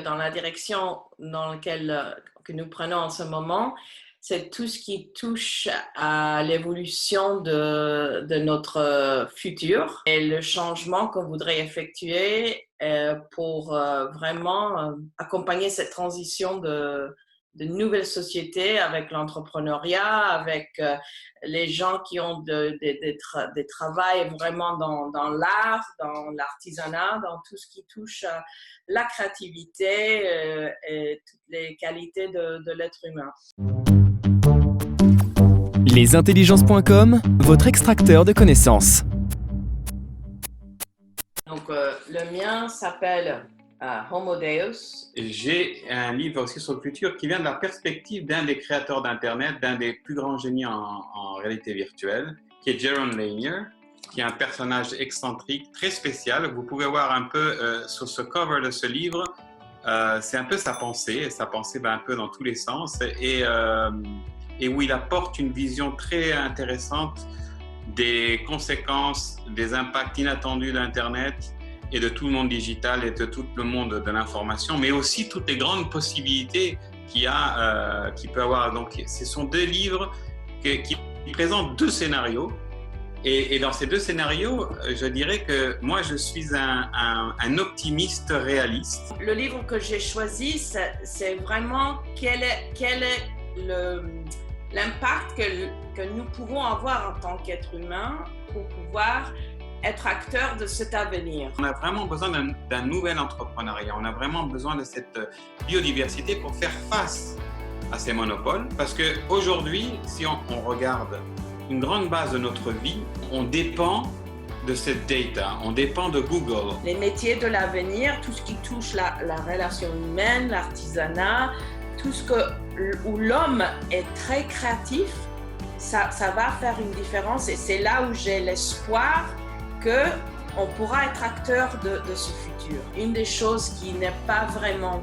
Dans la direction dans laquelle que nous prenons en ce moment, c'est tout ce qui touche à l'évolution de notre futur et le changement qu'on voudrait effectuer pour vraiment accompagner cette transition de nouvelles sociétés avec l'entrepreneuriat, avec les gens qui ont des travails vraiment dans l'art, dans l'artisanat, dans tout ce qui touche à la créativité et toutes les qualités de l'être humain. Lesintelligences.com, votre extracteur de connaissances. Donc, le mien s'appelle Homo Deus. J'ai un livre aussi sur le futur qui vient de la perspective d'un des créateurs d'Internet, d'un des plus grands génies en réalité virtuelle, qui est Jaron Lanier, qui est un personnage excentrique, très spécial. Vous pouvez voir un peu sur ce cover de ce livre, c'est un peu sa pensée va un peu dans tous les sens, et où il apporte une vision très intéressante des conséquences, des impacts inattendus d'Internet et de tout le monde digital et de tout le monde de l'information, mais aussi toutes les grandes possibilités qu'il peut avoir. Donc, ce sont deux livres qui présentent deux scénarios. Et dans ces deux scénarios, je dirais que moi, je suis un optimiste réaliste. Le livre que j'ai choisi, c'est vraiment quel est l'impact que nous pouvons avoir en tant qu'être humain pour pouvoir être acteur de cet avenir. On a vraiment besoin d'un nouvel entrepreneuriat. On a vraiment besoin de cette biodiversité pour faire face à ces monopoles. Parce qu'aujourd'hui, si on regarde une grande base de notre vie, on dépend de cette data, on dépend de Google. Les métiers de l'avenir, tout ce qui touche la relation humaine, l'artisanat, tout ce où l'homme est très créatif, ça va faire une différence et c'est là où j'ai l'espoir qu'on pourra être acteur de ce futur. Une des choses qui n'est pas vraiment,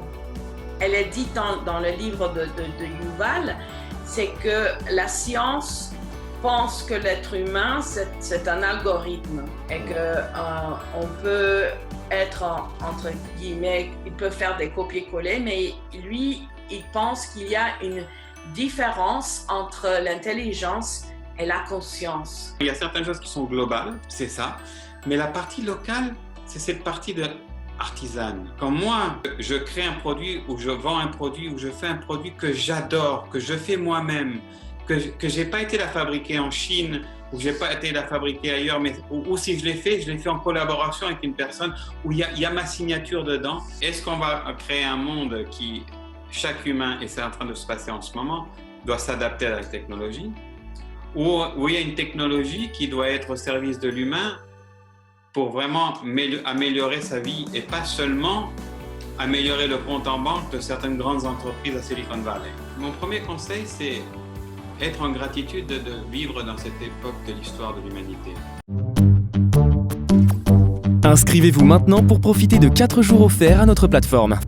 elle est dite dans le livre de Yuval, c'est que la science pense que l'être humain, c'est un algorithme et qu'on peut être, entre guillemets, il peut faire des copier-coller, mais lui, il pense qu'il y a une différence entre l'intelligence et la conscience. Il y a certaines choses qui sont globales, c'est ça, mais la partie locale, c'est cette partie artisane. Quand moi, je crée un produit ou je vends un produit ou je fais un produit que j'adore, que je fais moi-même, que j'ai pas été la fabriquer en Chine ou j'ai pas été la fabriquer ailleurs, mais ou si je l'ai fait en collaboration avec une personne où il y a ma signature dedans. Est-ce qu'on va créer un monde qui, chaque humain, et c'est en train de se passer en ce moment, doit s'adapter à la technologie, ou il y a une technologie qui doit être au service de l'humain pour vraiment améliorer sa vie et pas seulement améliorer le compte en banque de certaines grandes entreprises à Silicon Valley. Mon premier conseil, c'est être en gratitude de vivre dans cette époque de l'histoire de l'humanité. Inscrivez-vous maintenant pour profiter de 4 jours offerts à notre plateforme.